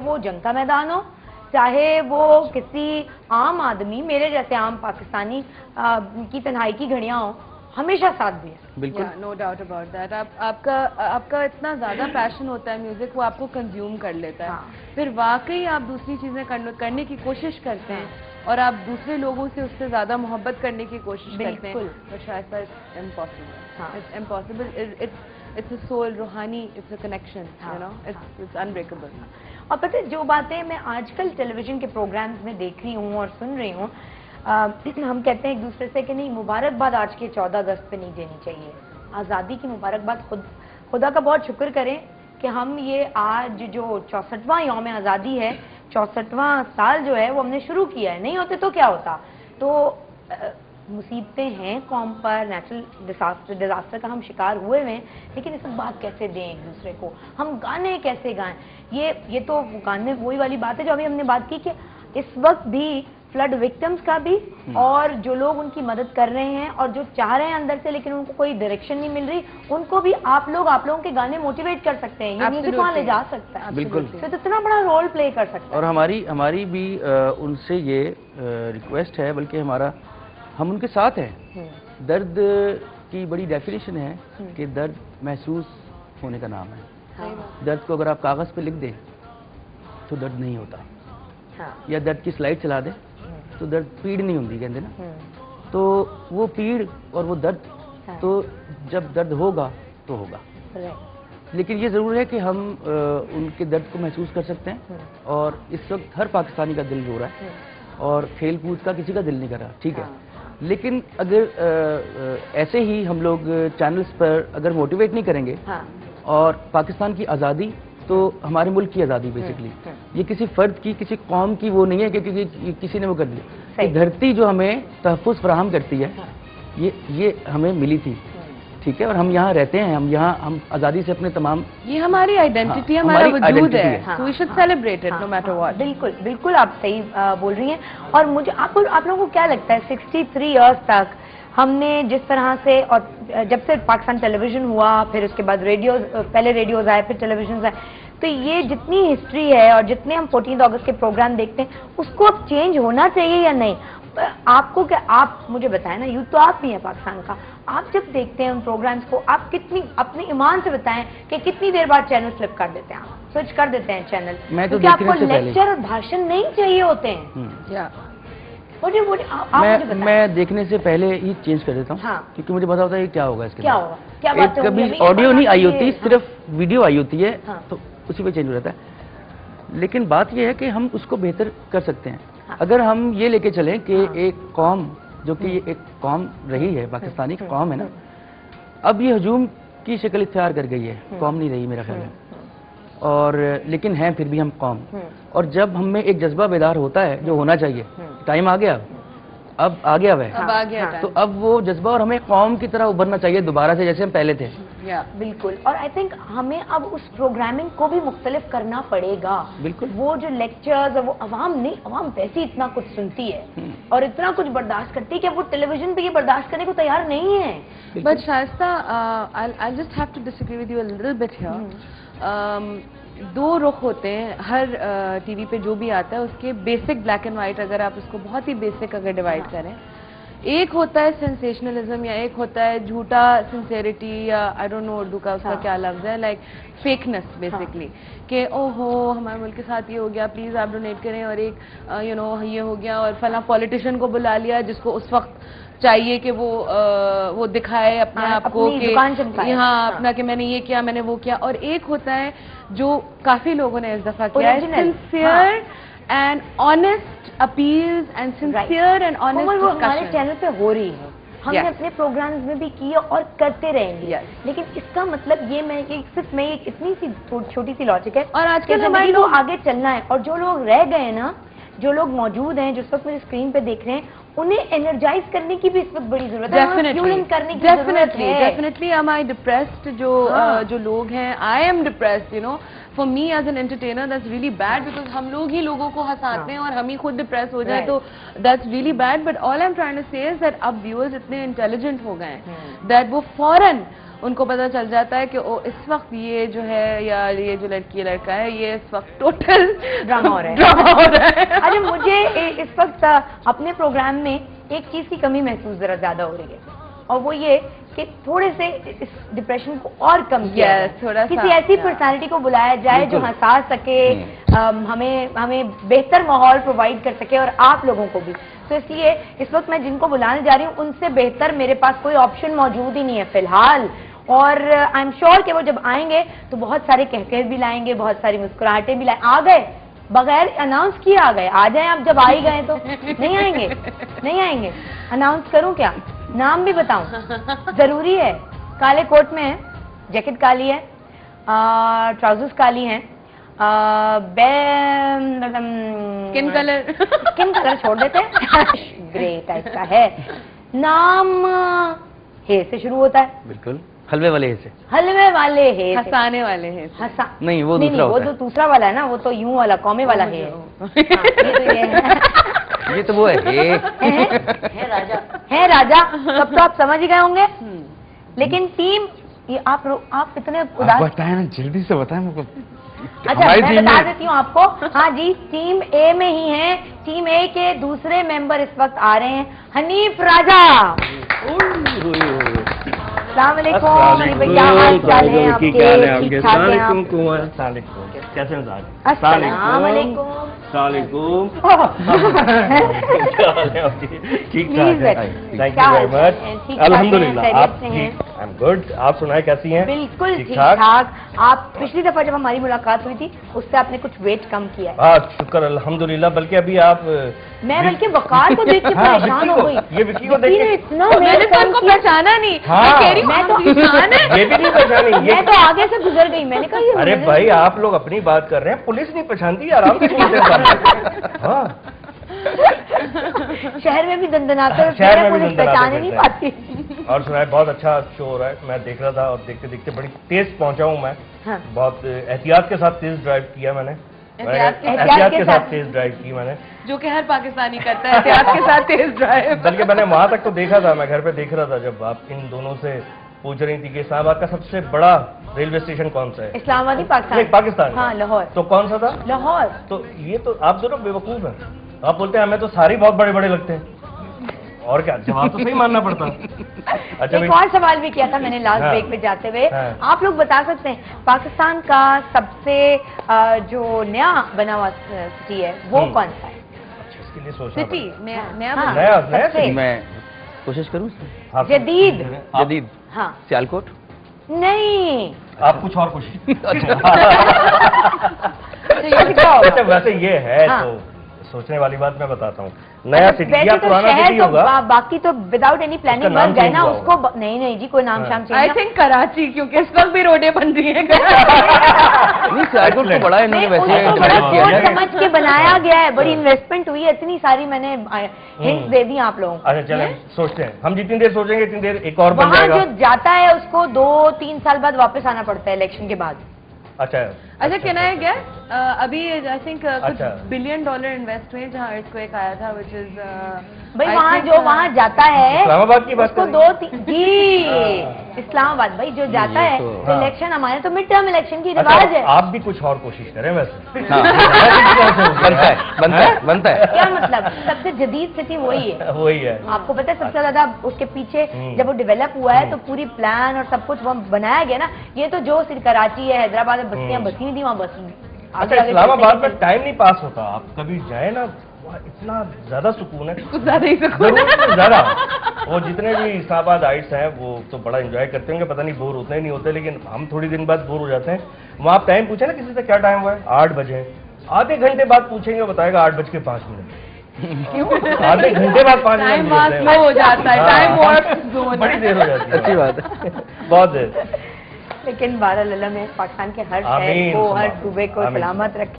वो जंग का मैदान हो, चाहे वो किसी आम आदमी मेरे जैसे आम पाकिस्तानी की तन्हाई की घड़ियां हो, हमेशा साथ दिए। बिल्कुल, नो डाउट अबाउट दैट। आपका इतना ज्यादा पैशन होता है म्यूजिक, वो आपको कंज्यूम कर लेता है। हाँ। फिर वाकई आप दूसरी चीजें करने की कोशिश करते हैं और आप दूसरे लोगों से उससे ज्यादा मोहब्बत करने की कोशिश करते हैं, तो शायद it's impossible. It's a soul, रूहानी, it's a connection, you know, it's unbreakable. और पता है जो बातें मैं आजकल टेलीविजन के प्रोग्राम्स में देख रही हूँ और सुन रही हूँ, हम कहते हैं एक दूसरे से कि नहीं, मुबारकबाद आज के 14 अगस्त पे नहीं देनी चाहिए, आज़ादी की मुबारकबाद खुदा का बहुत शुक्र करें कि हम ये आज जो 64वां यौम आज़ादी है, 64वां साल जो है वो हमने शुरू किया है। नहीं होते तो क्या होता। तो मुसीबतें हैं कौम पर, नेचुरल डिजास्टर का हम शिकार हुए हैं, लेकिन इस बात कैसे दें एक दूसरे को, हम गाने कैसे गाएं। ये तो गाने वही वाली बात है जो अभी हमने बात की कि इस वक्त भी फ्लड विक्टिम्स का भी, और जो लोग उनकी मदद कर रहे हैं और जो चाह रहे हैं अंदर से लेकिन उनको कोई डायरेक्शन नहीं मिल रही, उनको भी आप लोगों के गाने मोटिवेट कर सकते हैं, ये म्यूजिक वहां ले जा सकता है। बिल्कुल, तो इतना बड़ा रोल प्ले कर सकता है। और हमारी भी उनसे ये रिक्वेस्ट है, बल्कि हम उनके साथ हैं। दर्द की बड़ी डेफिनेशन है कि दर्द महसूस होने का नाम है। दर्द को अगर आप कागज पे लिख दें तो दर्द नहीं होता, या दर्द की स्लाइड चला दें तो दर्द पीड़ नहीं होती, कहते ना। तो वो पीड़ और वो दर्द, तो जब दर्द होगा तो होगा, लेकिन ये ज़रूर है कि हम उनके दर्द को महसूस कर सकते हैं। और इस वक्त हर पाकिस्तानी का दिल रो रहा है और खेल कूद का किसी का दिल नहीं कर रहा, ठीक है। लेकिन अगर ऐसे ही हम लोग चैनल्स पर अगर मोटिवेट नहीं करेंगे, और पाकिस्तान की आज़ादी तो हमारे मुल्क की आज़ादी बेसिकली, ये किसी फर्द की, किसी कौम की वो नहीं है कि किसी ने वो कर दिया। धरती जो हमें तहफ़्फ़ुज़ फराहम करती है, ये हमें मिली थी, ठीक है, और हम यहाँ रहते हैं, हम आज़ादी से अपने तमाम, ये हमारी आइडेंटिटी, हमारा वजूद है, so we should celebrate it no matter what। बिल्कुल आप सही बोल रही हैं। और मुझे आप लोगों को क्या लगता है 63 इयर्स तक हमने जिस तरह से, और जब से पाकिस्तान टेलीविजन हुआ, फिर उसके बाद रेडियो, पहले रेडियोज आए फिर टेलीविजन आए, तो ये जितनी हिस्ट्री है और जितने हम 14 अगस्त के प्रोग्राम देखते हैं, उसको अब चेंज होना चाहिए या नहीं? आपको क्या, आप मुझे बताएं ना, यूथ तो आप भी हैं पाकिस्तान का, आप जब देखते हैं उन प्रोग्राम्स को, आप कितनी अपने ईमान से बताएं कि कितनी देर बाद चैनल फ्लिप कर देते हैं, आप स्विच कर देते हैं चैनल, क्योंकि आपको लेक्चर और भाषण नहीं चाहिए होते हैं। मैं देखने से पहले ही चेंज कर देता हूँ, क्योंकि मुझे पता होता है क्या होगा इसके बाद। क्या बात है? कभी ऑडियो नहीं आई होती, सिर्फ वीडियो आई होती है, तो उसी पे चेंज हो जाता है। लेकिन बात यह है कि हम उसको बेहतर कर सकते हैं अगर हम ये लेके चलें कि एक कौम, जो कि एक कौम रही है, पाकिस्तानी कौम है ना, अब ये हजूम की शक्ल इख्तियार कर गई है, कौम नहीं रही मेरा ख्याल है, और लेकिन हैं फिर भी हम कौम। और जब हम में एक जज्बा बेदार होता है, जो होना चाहिए, टाइम आ गया, अब आ गया वह, तो अब वो जज्बा, और हमें कौम की तरह उभरना चाहिए दोबारा से, जैसे हम पहले थे। बिल्कुल। और आई थिंक हमें अब उस प्रोग्रामिंग को भी मुख्तलिफ करना पड़ेगा। बिल्कुल। वो जो लेक्चर्स, वो अवाम नहीं, अवाम वैसे इतना कुछ सुनती है और इतना कुछ बर्दाश्त करती है कि वो टेलीविजन पे ये बर्दाश्त करने को तैयार नहीं है। But Shaista, I just have to disagree with you a little bit here. दो रुख होते हैं हर टीवी पे जो भी आता है, उसके बेसिक ब्लैक एंड व्हाइट, अगर आप उसको बहुत ही बेसिक अगर डिवाइड करें, एक होता है सेंसेशनलिज्म, या एक होता है झूठा सिंसेरिटी, या आई डोंट नो उर्दू का उसका क्या लफ्ज है, लाइक फेकनेस बेसिकली, कि ओहो हमारे मुल्क के साथ ये हो गया, प्लीज आप डोनेट करें, और एक यू नो ये हो गया, और फला पॉलिटिशियन को बुला लिया जिसको उस वक्त चाहिए कि वो दिखाए अपने आप को कि यहाँ अपना कि मैंने ये किया, मैंने वो किया। और एक होता है जो काफी लोगों ने इस दफा किया है, sincere and honest appeals and sincere and honest discussion. हमारे चैनल पे हो रही है, हमने अपने प्रोग्राम्स में भी की और करते रहेंगे। लेकिन इसका मतलब ये मैं कि सिर्फ मैं एक इतनी सी छोटी सी लॉजिक है, और आजकल हमारे लोग आगे चलना है, और जो लोग रह गए ना, जो लोग मौजूद हैं, जिस वक्त मेरे स्क्रीन पे देख रहे हैं, उन्हें एनर्जाइज करने की भी इस वक्त बड़ी जरूरत है, करने की जरूरत है। डेफिनेटली am I depressed, जो लोग हैं, I am depressed, you know, for me as an entertainer that's really bad, because हम लोग ही लोगों को हंसाते हैं और हम ही खुद डिप्रेस हो जाए, तो that's really bad। But all I'm trying to say is that अब viewers इतने इंटेलिजेंट हो गए हैं that वो फौरन उनको पता चल जाता है कि ओ इस वक्त ये जो है या ये जो लड़की लड़का है ये इस वक्त टोटल ड्रामा हो रहा है। ड्रामा हो रहा है। अच्छा, मुझे इस वक्त अपने प्रोग्राम में एक चीज की कमी महसूस जरा ज्यादा हो रही है, और वो ये कि थोड़े से इस डिप्रेशन को और कम किया जाए। थोड़ा किसी ऐसी पर्सनालिटी को बुलाया जाए जो हंसा सके, हमें बेहतर माहौल प्रोवाइड कर सके, और आप लोगों को भी। तो इसलिए इस वक्त मैं जिनको बुलाने जा रही हूँ उनसे बेहतर मेरे पास कोई ऑप्शन मौजूद ही नहीं है फिलहाल। और आई एम श्योर कि वो जब आएंगे तो बहुत सारे कहकहे भी लाएंगे, बहुत सारी मुस्कुराहटें भी आ गए बगैर अनाउंस किए आ गए। आ जाए आप, जब आ ही गए तो नहीं आएंगे, नहीं आएंगे। अनाउंस करूं क्या, नाम भी बताऊं? जरूरी है। काले कोट में है, जैकेट काली है, ट्राउजर्स काली हैं, स्किन कलर छोड़ देते हैं, ग्रे टाइप का है। नाम हे से शुरू होता है। बिल्कुल, हलवे वाले हे से। हलवे वाले हे, हंसाने वाले हैं। हंसा नहीं, वो दूसरा वो होता तो है। दूसरा वाला है ना, वो तो यूं वाला कौमे वाला है। ये तो वो है है राजा। तब तो आप समझ ही गए होंगे। लेकिन टीम, ये आप इतने उदास। बताएं ना, जल्दी से बताएं मुझको। अच्छा, मैं बता देती हूँ आपको। हाँ जी, टीम ए में ही है। टीम ए के दूसरे मेंबर इस वक्त आ रहे हैं, हनीफ राजा। अस्सलाम वालेकुम हनीफ भैया, हाल चाल है आपके? ठीक ठाक हैं आप? कैसे मिजाज? अस्सलाम वालेकुम। ठीक ठाक है, थैंक यू वेरी मच। अल्हम्दुलिल्लाह, आप ठीक? I am good. आप सुनाए कैसी हैं? बिल्कुल ठीक ठाक। आप पिछली दफा जब हमारी मुलाकात हुई थी उससे आपने कुछ वेट कम किया है। हाँ, शुक्र अल्हम्दुलिल्लाह। बल्कि अभी आप, मैं बल्कि वकार को देख के परेशान हो गई। ये विक्की को देख के इतना मैंने तो उनको पहचाना नहीं। हाँ। मैं कह रही हूँ, मैं तो ये भी नहीं पहचानी। मैं तो आगे से गुजर गई। मैंने कहा ये अरे भाई, आप लोग अपनी बात कर रहे हैं, पुलिस नहीं पहचानती, आराम से पूछते हैं। हाँ, शहर में भी दंदनाते हुए शहर में भी पुलिस दंदनाते पहचाने नहीं फिरते पाती। और सुनाए बहुत अच्छा शो हो रहा है। मैं देख रहा था और देखते देखते बड़ी तेज पहुंचा हूँ मैं। हाँ। बहुत एहतियात के साथ तेज ड्राइव किया मैंने। एहतियात के साथ तेज ड्राइव की मैंने, जो कि हर पाकिस्तानी करता है, एहतियात के साथ तेज ड्राइव। बल्कि मैंने वहां तक तो देखा था। मैं घर पे देख रहा था जब आप इन दोनों से पूछ रही थी कि इस्लामाबाद का सबसे बड़ा रेलवे स्टेशन कौन सा है। इस्लामाबाद ही पाकिस्तान? नहीं, पाकिस्तान का। हाँ, लाहौर। तो कौन सा था? लाहौर। तो ये तो आप दोनों बेवकूफ हैं। आप बोलते हैं हमें तो सारे बहुत बड़े बड़े लगते हैं, और क्या, जवाब तो सही मानना पड़ता। अच्छा, एक और सवाल भी किया था मैंने लास्ट हाँ। ब्रेक पे जाते हुए। हाँ। आप लोग बता सकते हैं पाकिस्तान का सबसे जो नया बना हुआ सिटी है वो कौन सा है? अच्छा, इसके लिए सोचना सिटी पड़ेगा। नया हाँ, नया सबसे city? मैं कोशिश करूँ? हाँ, जदीद। जदीद हाँ, सियालकोट। नहीं। आप कुछ और कोशिश। अच्छा, वैसे ये है हाँ। तो सोचने वाली बात मैं बताता हूँ। नया सिटी या वैसे तो पुराना शहर सिटी तो होगा। बाकी तो विदाउट एनी प्लानिंग उसका नाम बन गए change ना हुआ उसको। नहीं जी, कोई नाम शाम आई चेंज। थिंक कराची, क्योंकि इस वक्त भी रोडें बन रही हैं। नहीं, सियालकोट तो बड़ा है, इन्होंने वैसे डेवलप किया है। समझ के बनाया गया है, बड़ी इन्वेस्टमेंट हुई है, इतनी सारी मैंने हिंट दे दी आप लोगों को। अच्छा, चलें सोचते हैं। हम जितनी देर सोचेंगे इतनी देर एक और बन वहाँ जाएगा। जो जाता है उसको 2-3 साल बाद वापस आना पड़ता है इलेक्शन के बाद। अच्छा, अच्छा, कहना है क्या अभी आई थिंक कुछ अच्छा। $1 बिलियन इन्वेस्ट हुए जहाँ अर्थक्वेक आया था, व्हिच इज भाई वहाँ जो वहाँ जाता है इस्लामाबाद की बात उसको कर 2-3 जी इस्लामाबाद भाई जो जाता है तो- तो इलेक्शन हमारे तो मिड टर्म इलेक्शन की अच्छा, रिवाज है। आप भी कुछ और कोशिश करें वैसे। हाँ, बनता है। क्या मतलब, सबसे जदीद सिटी वही है। वही है। आपको पता है सबसे ज्यादा उसके पीछे जब वो डेवलप हुआ है तो पूरी प्लान और सब कुछ वहाँ बनाया गया ना। ये तो जो सिर्फ कराची है, हैदराबाद में बस्तियां बसी नहीं थी वहाँ बसी। अच्छा, इस्लामाबाद में टाइम नहीं पास होता। आप कभी जाए ना, वहाँ इतना ज्यादा सुकून है, कुछ ज्यादा ही सुकून जरूरत से ज्यादा। वो जितने भी इस्लामाबाद आइट्स हैं वो तो बड़ा एंजॉय करते होंगे, पता नहीं बोर होते नहीं होते, लेकिन हम थोड़ी दिन बाद बोर हो जाते हैं। वहाँ आप टाइम पूछे ना किसी से, क्या टाइम हुआ है? 8 बजे। आधे घंटे बाद पूछेंगे, बताएगा 8:05। क्यों? आधे घंटे बाद 5 टाइम मिनट पास मिलते हैं। हो जाता है, टाइम हाँ, वार्प जोन बड़ी देर हो जाती है। अच्छी बात है। बहुत देर। लेकिन बारह में पाकिस्तान के हर शहर आमीन, को, हर सूबे को आमीन। सलामत रखे।